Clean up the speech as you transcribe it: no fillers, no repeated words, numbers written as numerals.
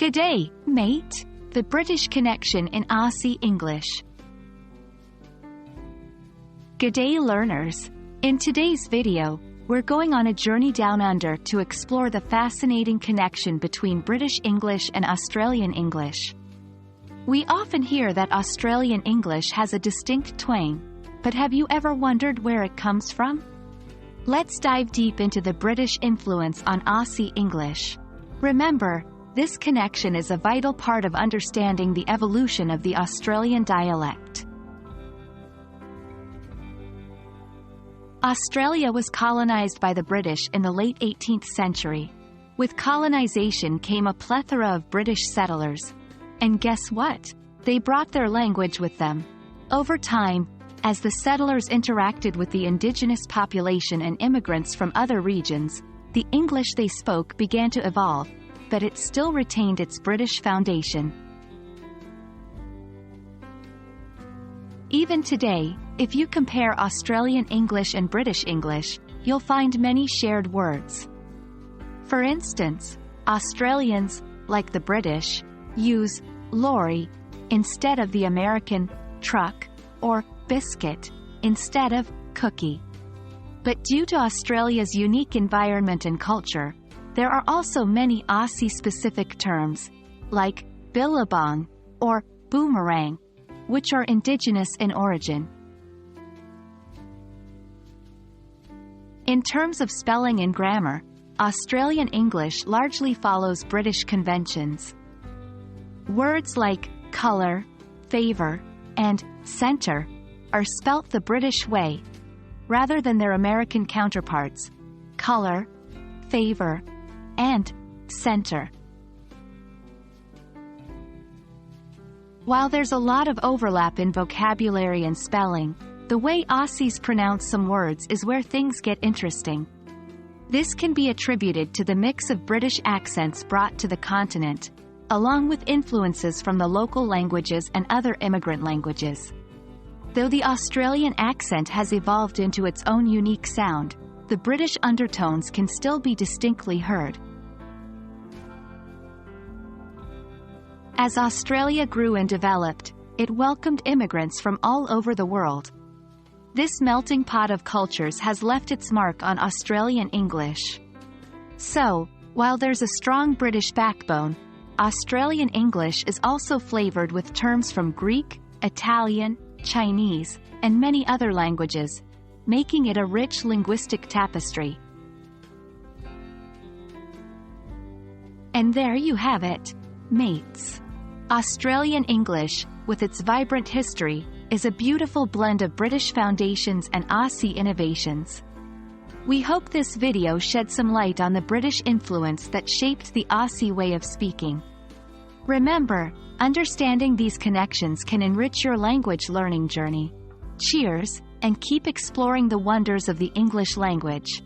G'day, mate. The British connection in Aussie English. G'day learners. In today's video, we're going on a journey down under to explore the fascinating connection between British English and Australian English. We often hear that Australian English has a distinct twang, but have you ever wondered where it comes from? Let's dive deep into the British influence on Aussie English. Remember, this connection is a vital part of understanding the evolution of the Australian dialect. Australia was colonized by the British in the late 18th century. With colonization came a plethora of British settlers. And guess what? They brought their language with them. Over time, as the settlers interacted with the indigenous population and immigrants from other regions, the English they spoke began to evolve, but it still retained its British foundation. Even today, if you compare Australian English and British English, you'll find many shared words. For instance, Australians, like the British, use lorry instead of the American truck, or biscuit instead of cookie. But due to Australia's unique environment and culture, there are also many Aussie-specific terms, like billabong or boomerang, which are indigenous in origin. In terms of spelling and grammar, Australian English largely follows British conventions. Words like colour, favour, and centre are spelt the British way, rather than their American counterparts, colour, favour, and centre. While there's a lot of overlap in vocabulary and spelling, the way Aussies pronounce some words is where things get interesting. This can be attributed to the mix of British accents brought to the continent, along with influences from the local languages and other immigrant languages. Though the Australian accent has evolved into its own unique sound, the British undertones can still be distinctly heard. As Australia grew and developed, it welcomed immigrants from all over the world. This melting pot of cultures has left its mark on Australian English. So, while there's a strong British backbone, Australian English is also flavored with terms from Greek, Italian, Chinese, and many other languages, making it a rich linguistic tapestry. And there you have it, mates. Australian English, with its vibrant history, is a beautiful blend of British foundations and Aussie innovations. We hope this video shed some light on the British influence that shaped the Aussie way of speaking. Remember, understanding these connections can enrich your language learning journey. Cheers, and keep exploring the wonders of the English language.